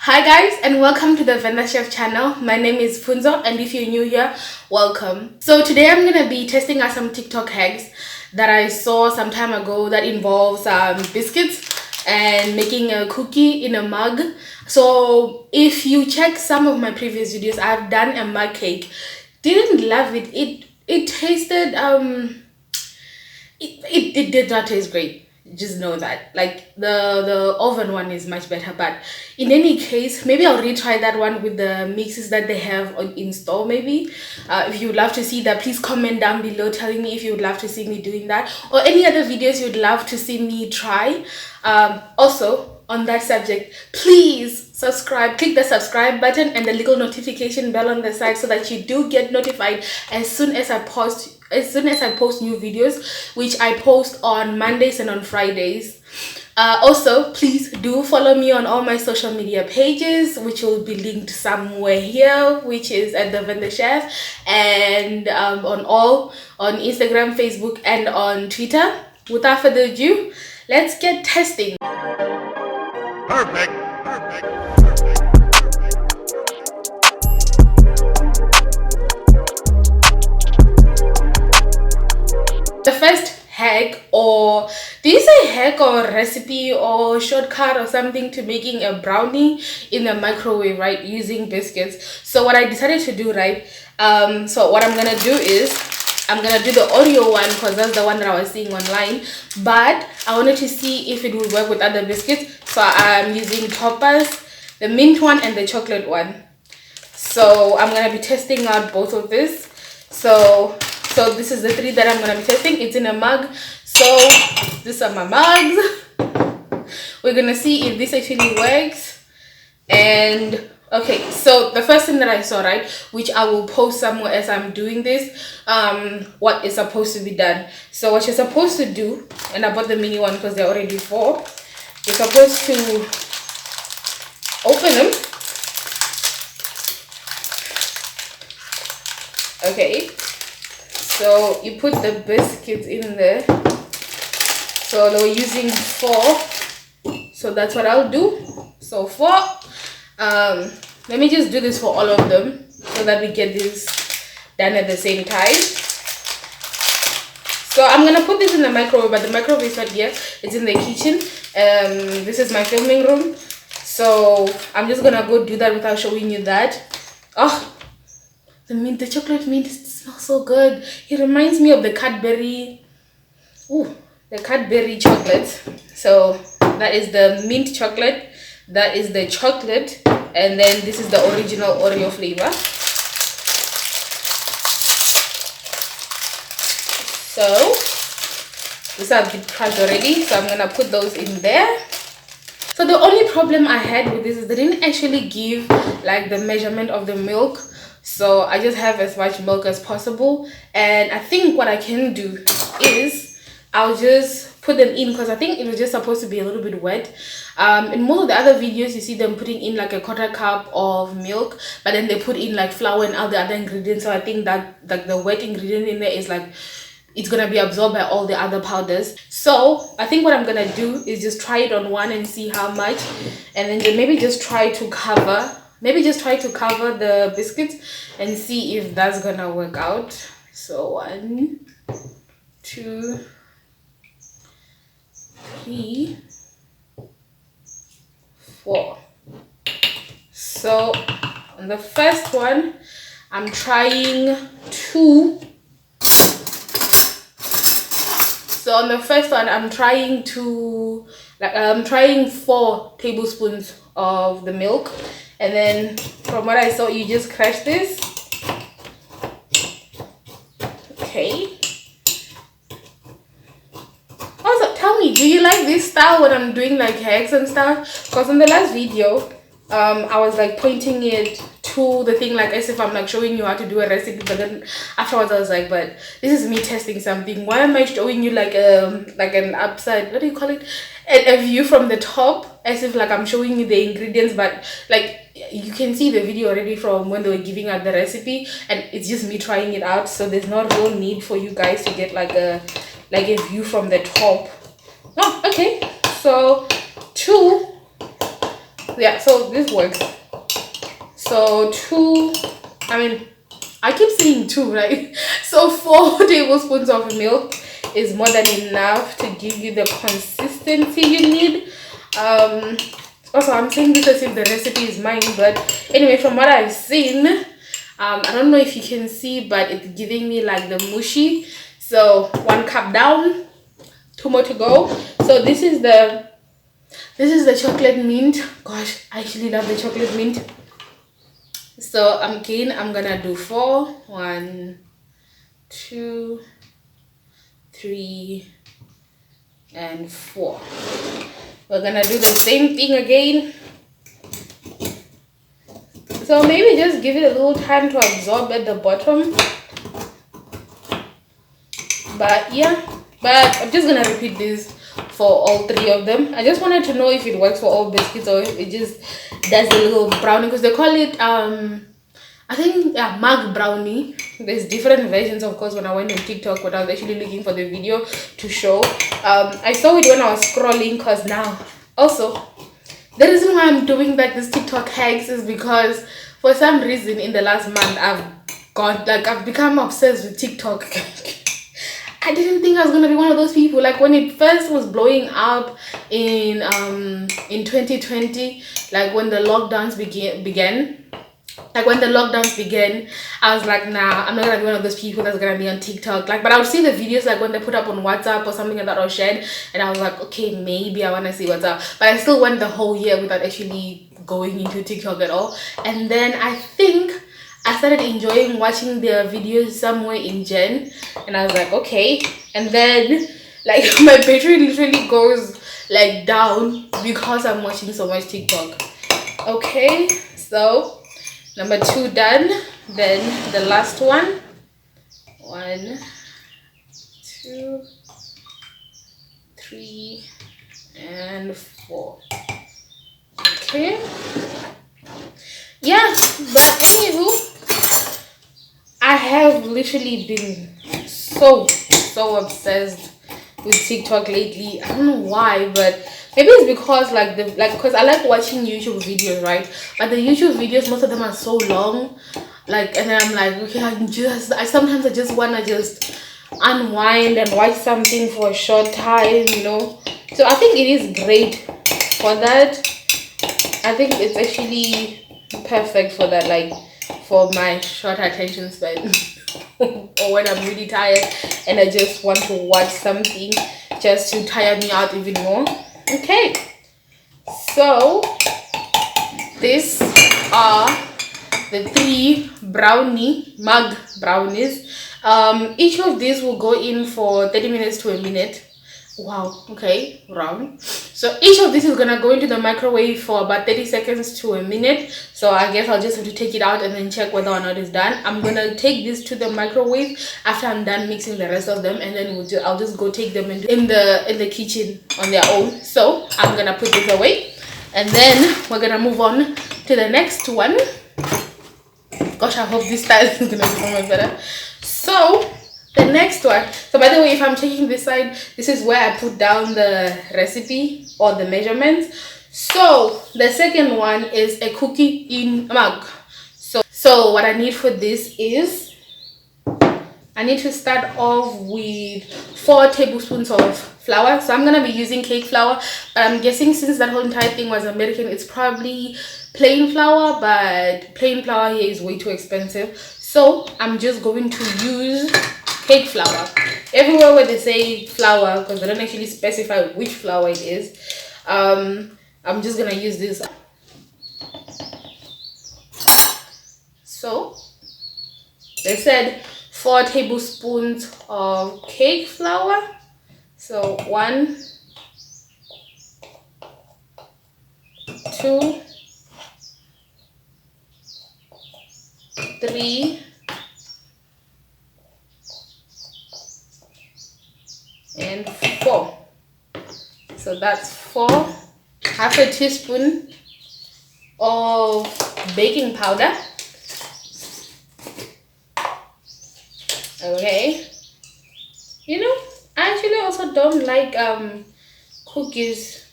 Hi guys, and welcome to the Venda Chef channel. My name is Funzo, and if you're new here, welcome. So today I'm gonna be testing out some TikTok hacks that I saw some time ago that involves biscuits and making a cookie in a mug. So if you check some of my previous videos, I've done a mug cake. Didn't love it. It tasted it did not taste great. Just know that, like, the oven one is much better, but in any case, maybe I'll retry that one with the mixes that they have in store. Maybe if you would love to see that, please comment down below telling me if you would love to see me doing that, or any other videos you'd love to see me try. Also, on that subject, please subscribe, click the subscribe button and the little notification bell on the side so that you do get notified as soon as I post new videos, which I post on Mondays and on Fridays. Also, please do follow me on all my social media pages, which will be linked somewhere here, which is at the Venda Chef, and on Instagram, Facebook, and on Twitter. Without further ado, let's get testing. Perfect. The first hack, or do you say hack or recipe or shortcut or something to making a brownie in the microwave, right, using biscuits? So what I decided to do, right, so what I'm gonna do is I'm gonna do the Oreo one because that's the one that I was seeing online, but I wanted to see if it would work with other biscuits. So I'm using Toppers, the mint one and the chocolate one. So I'm gonna be testing out both of this. So this is the three that I'm gonna be testing. It's in a mug. So these are my mugs. We're gonna see if this actually works. And okay, so the first thing that I saw, right, which I will post somewhere as I'm doing this, what is supposed to be done. So what you're supposed to do, and I bought the mini one because they're already full. You're supposed to open them. Okay, so you put the biscuits in there. So we're using 4, so that's what I'll do. So 4. Let me just do this for all of them so that we get this done at the same time. So I'm gonna put this in the microwave, but the microwave is not here, it's in the kitchen. This is my filming room, so I'm just gonna go do that without showing you that. Oh, the chocolate mint, it smells so good. It reminds me of the Cadbury chocolate. So that is the mint chocolate, that is the chocolate, and then this is the original Oreo flavor. So these are a bit crushed already, so I'm gonna put those in there. So the only problem I had with this is they didn't actually give like the measurement of the milk, so I just have as much milk as possible. And I think what I can do is I'll just put them in, because I think it was just supposed to be a little bit wet. In most of the other videos you see them putting in like a 1/4 cup of milk, but then they put in like flour and all the other ingredients. So I think that like the wet ingredient in there is like, it's gonna be absorbed by all the other powders. So I think what I'm gonna do is just try it on one and see how much, and then maybe just try to cover the biscuits and see if that's gonna work out. So 1, 2, 3, 4. So on the first one I'm trying 2. So on the first one I'm trying 4 tablespoons of the milk, and then from what I saw you just crush this. Okay. Also, tell me, do you like this style when I'm doing like hacks and stuff? Because in the last video I was like pointing it to the thing like as if I'm like showing you how to do a recipe, but then afterwards I was like, but this is me testing something. Why am I showing you like an upside, what do you call it, a view from the top, as if like I'm showing you the ingredients, but like you can see the video already from when they were giving out the recipe, and it's just me trying it out. So there's no real need for you guys to get like a view from the top. Oh, okay. So 2 Yeah, so this works. So I keep saying two, right? So 4 tablespoons of milk is more than enough to give you the consistency you need. Also, I'm saying this as if the recipe is mine, but anyway, from what I've seen, I don't know if you can see, but it's giving me like the mushy. So 1 cup down, 2 more to go. So this is the chocolate mint. Gosh, I actually love the chocolate mint. So I'm gonna do 4. 1, 2, 3, and 4. We're gonna do the same thing again. So maybe just give it a little time to absorb at the bottom. But yeah, but I'm just gonna repeat this for all 3 of them. I just wanted to know if it works for all biscuits or if it just does a little brownie, because they call it I think mug brownie. There's different versions, of course. When I went on TikTok, when I was actually looking for the video to show, I saw it when I was scrolling. Because now also the reason why I'm doing like this TikTok hacks is because for some reason in the last month I've become obsessed with TikTok. I didn't think I was gonna be one of those people. Like when it first was blowing up in 2020, like when the lockdowns began. Like when the lockdowns began, I was like, nah, I'm not gonna be one of those people that's gonna be on TikTok. Like, but I would see the videos like when they put up on WhatsApp or something like that or shared, and I was like, okay, maybe I wanna see what's up. But I still went the whole year without actually going into TikTok at all. And then I think I started enjoying watching their videos somewhere in Jan, and I was like, okay. And then like my battery literally goes like down because I'm watching so much TikTok. Okay, so number 2 done. Then the last one. 1, 2, 3, and 4. Okay. Yeah, but anywho, I have literally been so obsessed with TikTok lately. I don't know why, but maybe it's because because I like watching YouTube videos, right? But the YouTube videos, most of them are so long. Like, and then I'm like, okay, sometimes I just wanna just unwind and watch something for a short time, you know. So I think it is great for that. I think it's actually perfect for that, like for my short attention span. Or when I'm really tired and I just want to watch something just to tire me out even more. Okay, so these are the 3 mug brownies. Each of these will go in for 30 minutes to a minute. Wow, okay, round. So each of this is gonna go into the microwave for about 30 seconds to a minute. So I guess I'll just have to take it out and then check whether or not it's done. I'm gonna take this to the microwave after I'm done mixing the rest of them, and then I'll just go take them in the kitchen on their own. So I'm gonna put this away, and then we're gonna move on to the next one. Gosh, I hope this style is gonna be so much better. So the next one, so by the way, if I'm checking this side, this is where I put down the recipe or the measurements. So the second one is a cookie in mug. So what I need for this is I need to start off with 4 tablespoons of flour. So I'm gonna be using cake flour, but I'm guessing since that whole entire thing was American, it's probably plain flour, but plain flour here is way too expensive. So I'm just going to use cake flour. Everywhere where they say flour, because they don't actually specify which flour it is, I'm just gonna use this. So they said 4 tablespoons of cake flour. So 1, 2, 3, and 4. So that's 4. Half a teaspoon of baking powder. Okay, you know, I actually also don't like cookies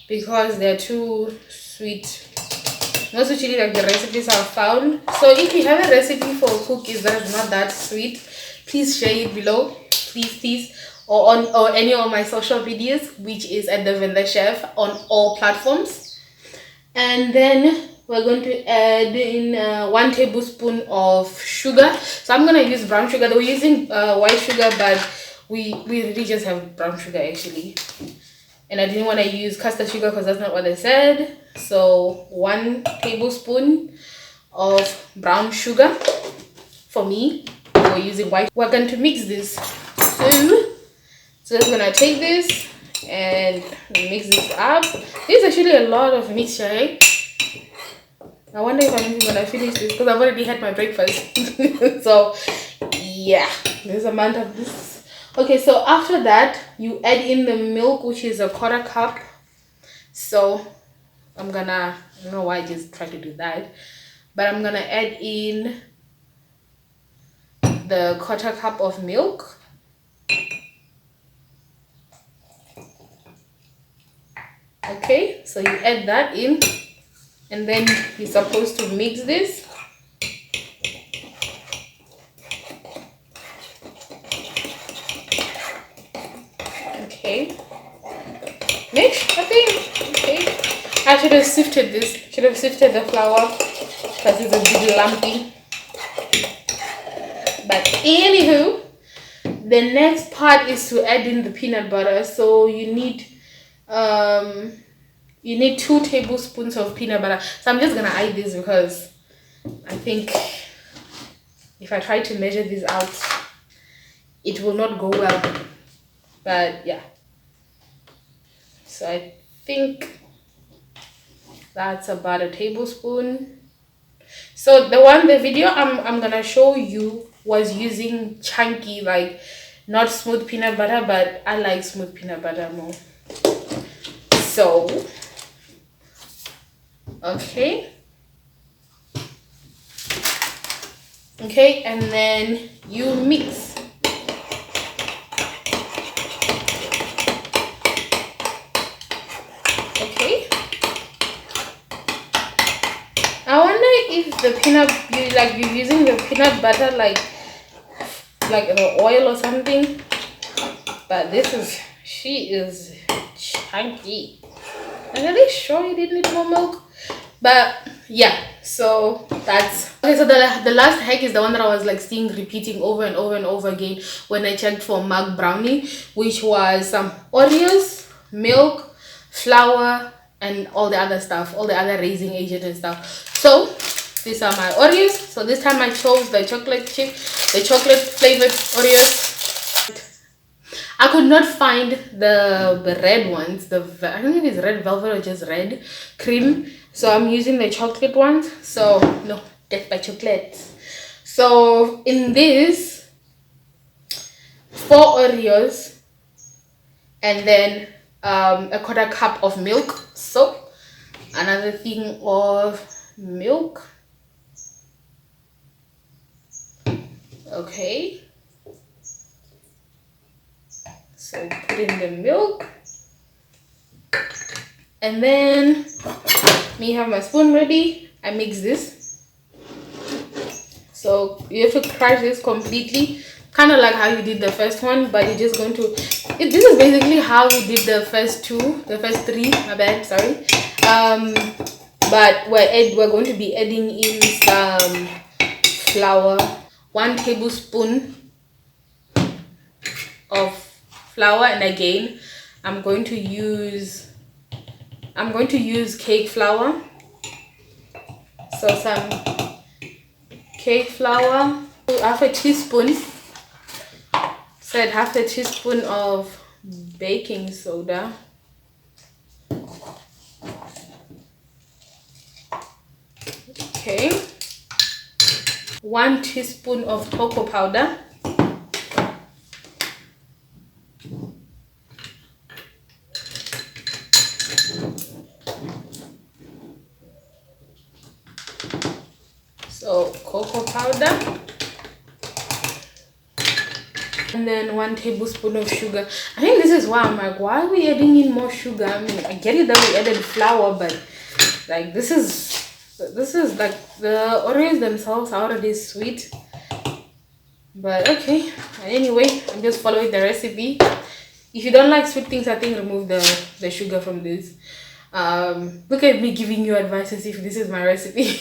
because they're too sweet. Not so chili like the recipes I've found. So if you have a recipe for cookies that is not that sweet, please share it below, please, or on any of my social videos, which is at the Vendor Chef on all platforms. And then we're going to add in 1 tablespoon of sugar. So I'm gonna use brown sugar. We're using white sugar, but we really just have brown sugar actually. And I didn't want to use custard sugar because that's not what I said. So 1 tablespoon of brown sugar for me. We're using white. We're going to mix this. So I'm gonna take this and mix this up. There's actually a lot of mixture, eh? I wonder if I'm even gonna finish this because I've already had my breakfast. So yeah, there's a amount of this. Okay, so after that you add in the milk, which is a 1/4 cup. So I don't know why I just tried to do that, but I'm gonna add in the 1/4 cup of milk. Okay, so you add that in, and then you're supposed to mix this. Okay, mix, okay. I should have sifted this, should have sifted the flour because it's a bit lumpy. But anywho, the next part is to add in the peanut butter. So you need 2 tablespoons of peanut butter. So I'm just gonna add this because I think if I try to measure this out, it will not go well. But yeah, so I think that's about a tablespoon. So the video I'm gonna show you was using chunky, like not smooth peanut butter, but I like smooth peanut butter more. So okay, and then you mix. Okay, I wonder if the you're using the peanut butter like the oil or something, but she is chunky. I'm really sure you didn't need more milk, but yeah. So that's okay. So the last hack is the one that I was like seeing repeating over and over and over again when I checked for mug brownie, which was some Oreos, milk, flour, and all the other stuff, all the other raising agent and stuff. So these are my Oreos. So this time I chose the chocolate flavored Oreos. I could not find the red ones. I don't know if it's red velvet or just red cream. So I'm using the chocolate ones. So no, death by chocolate. So in this, 4 Oreos and then a 1/4 cup of milk. So another thing of milk. Okay, so put in the milk, and then me have my spoon ready. I mix this. So you have to crush this completely, kind of like how you did the first one, but you're just going to this is basically how we did the first 3, my bad, sorry. But we're going to be adding in some flour, 1 tablespoon of flour, and again I'm going to use cake flour. So some cake flour, half a teaspoon. Said half a teaspoon of baking soda. Okay, 1 teaspoon of cocoa powder. So cocoa powder, and then 1 tablespoon of sugar. I think this is why I'm like, why are we adding in more sugar? I mean, I get it that we added flour, but Like this is like the Oreos themselves are already sweet. But okay. Anyway, I'm just following the recipe. If you don't like sweet things, I think remove the sugar from this. Look at me giving you advice as if this is my recipe.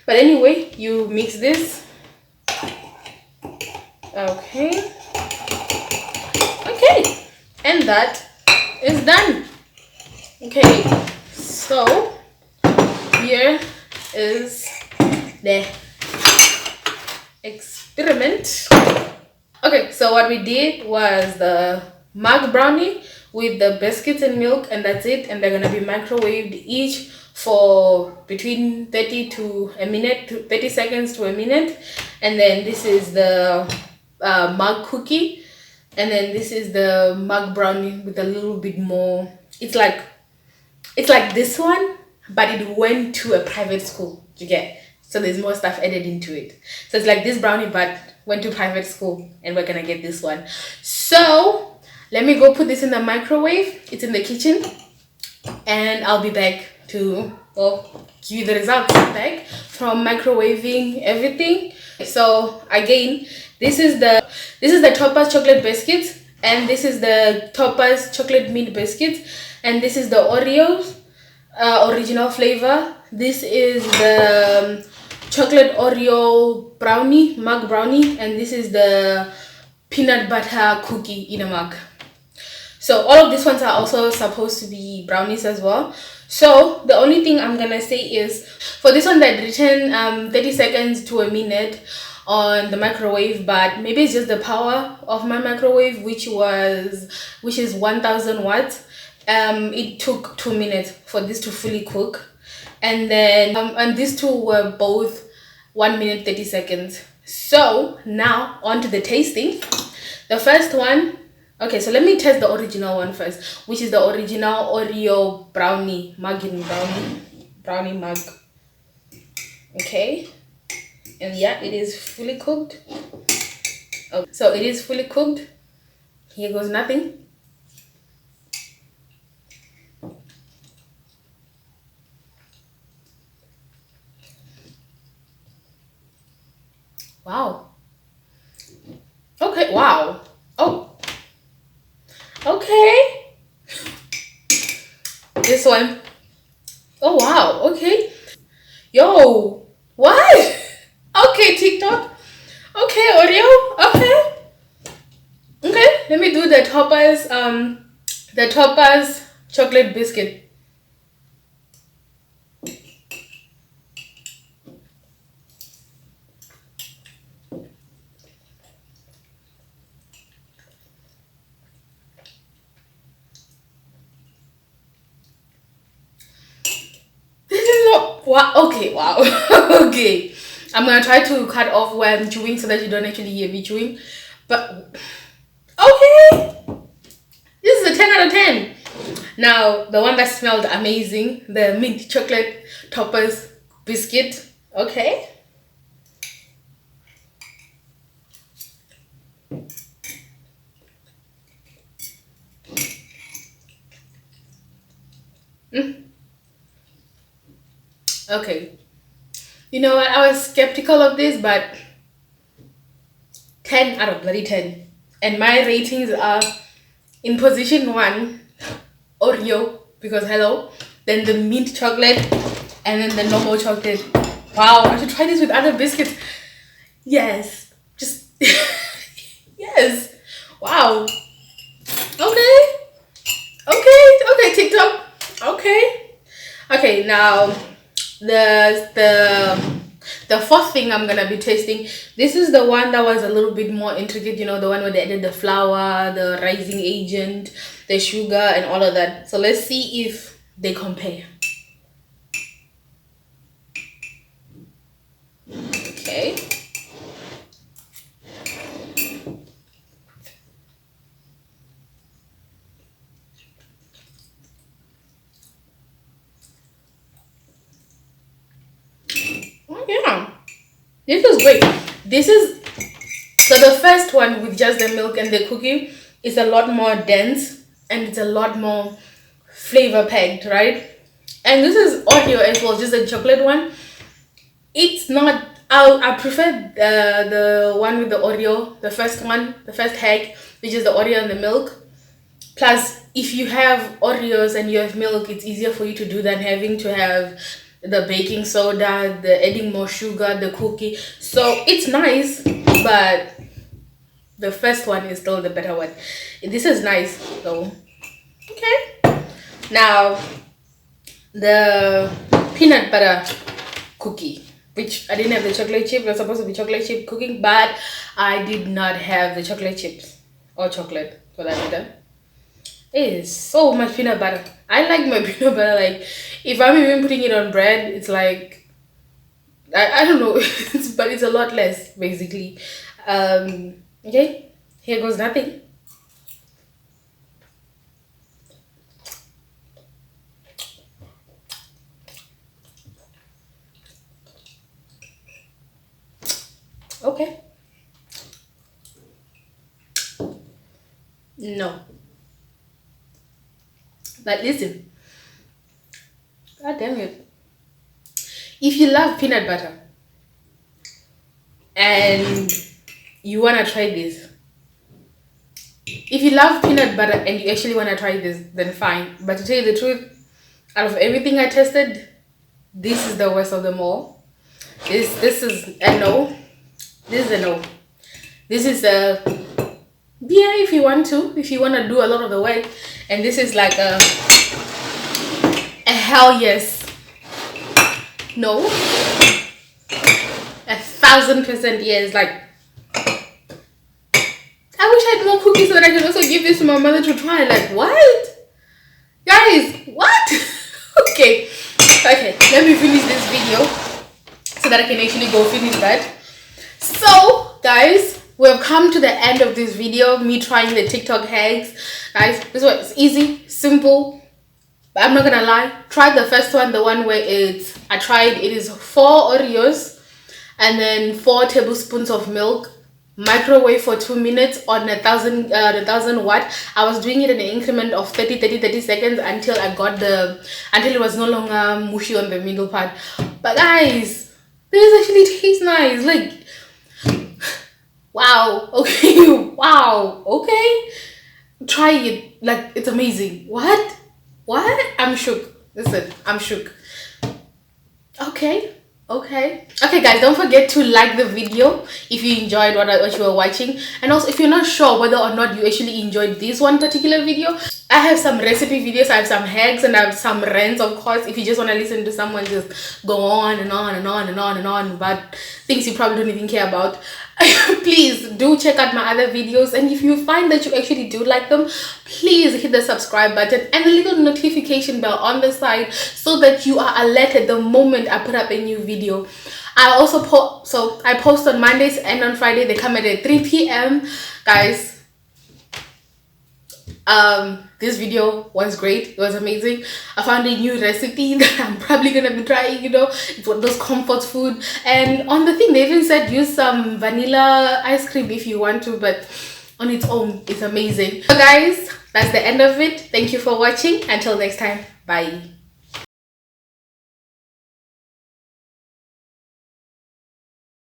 But anyway, you mix this. Okay. Okay. And that is done. Okay. So here is the experiment. Okay, so what we did was the mug brownie with the biscuits and milk, and that's it. And they're gonna be microwaved each for between 30 to a minute, 30 seconds to a minute. And then this is the mug cookie, and then this is the mug brownie with a little bit more. It's like this one, but it went to a private school. You get? So there's more stuff added into it. So it's like this brownie, but went to private school, and we're gonna get this one. So let me go put this in the microwave. It's in the kitchen, and I'll be back to give you the results back from microwaving everything. So again, this is the Topaz chocolate biscuits, and this is the Topaz chocolate mint biscuits, and this is the Oreos original flavor. This is the chocolate Oreo brownie, mug brownie, and this is the peanut butter cookie in a mug. So all of these ones are also supposed to be brownies as well. So the only thing I'm gonna say is for this one that written 30 seconds to a minute on the microwave, but maybe it's just the power of my microwave, which is 1000 watts. It took 2 minutes for this to fully cook, and then and these two were both 1 minute 30 seconds. So now on to the tasting. The first one, okay, so let me test the original one first, which is the original Oreo brownie brownie mug. Okay, and yeah, it is fully cooked. Okay, so it is fully cooked. Here goes nothing. Wow. Okay, wow. Oh. Okay. This one. Oh, wow. Okay. Yo. What? Okay, TikTok. Okay, Oreo. Okay. Okay, let me do the Topaz chocolate biscuit. Wow. Okay. Wow. Okay. I'm gonna try to cut off where I'm chewing so that you don't actually hear me chewing. But okay, this is a 10 out of 10. Now the one that smelled amazing, the mint chocolate Topaz biscuit. Okay. Okay. You know what? I was skeptical of this, but 10 out of bloody 10. And my ratings are in position 1, Oreo, because hello, then the mint chocolate, and then the normal chocolate. Wow, I should try this with other biscuits. Yes. Just, yes. Wow. Okay. Okay, TikTok. Okay. Okay, now the fourth thing I'm gonna be tasting. This is the one that was a little bit more intricate, you know, the one where they added the flour, the rising agent, the sugar, and all of that. So let's see if they compare. Okay. Oh yeah, this is great. This is so the first one with just the milk and the cookie is a lot more dense, and it's a lot more flavor packed, right? And this is Oreo as well, just a chocolate one. It's not. I prefer the one with the Oreo, the first one, the first hack, which is the Oreo and the milk. Plus, if you have Oreos and you have milk, it's easier for you to do than having to have the baking soda, the adding more sugar, the cookie. So it's nice, but the first one is still the better one. This is nice though. Okay. Now, the peanut butter cookie, which I didn't have the chocolate chip. It was supposed to be chocolate chip cooking, but I did not have the chocolate chips or chocolate for that matter. It is so much peanut butter. I like my peanut butter. Like, if I'm even putting it on bread, it's like I don't know, but it's a lot less basically. Okay, here goes nothing. Okay. No. But listen, god damn it. If you love peanut butter and you wanna try this, if you love peanut butter and you actually wanna try this, then fine. But to tell you the truth, out of everything I tested, this is the worst of them all. This is a no. This is a no. This is a yeah, if you want to do a lot of the work, and this is like a hell yes. No. 1,000% yes. Like, I wish I had more cookies so that I could also give this to my mother to try. Like, what? Guys, what? Okay, let me finish this video so that I can actually go finish that. So, guys, we have come to the end of this video, me trying the TikTok hacks. Guys, this one is easy, simple, but I'm not gonna lie. Try the first one, the one where it is 4 Oreos and then 4 tablespoons of milk, microwave for 2 minutes on 1,000 watt. I was doing it in an increment of 30 seconds until it was no longer mushy on the middle part. But guys, this actually tastes nice. Like, wow. Okay. Wow. Okay, try it. Like, it's amazing. What I'm shook. Listen, I'm shook. Okay, guys, don't forget to like the video if you enjoyed what you were watching, and also if you're not sure whether or not you actually enjoyed this one particular video, I have some recipe videos, I have some hacks, and I have some rants, of course. If you just want to listen to someone just go on and on and on and on and on about things you probably don't even care about, please do check out my other videos. And if you find that you actually do like them, please hit the subscribe button and the little notification bell on the side so that you are alerted the moment I put up a new video. I also post on Mondays and on Friday. They come at 3 p.m. guys. This video was great. It was amazing. I found a new recipe that I'm probably gonna be trying, for those comfort food. And on the thing, they even said use some vanilla ice cream if you want to, but on its own, it's amazing. So guys, that's the end of it. Thank you for watching. Until next time, bye.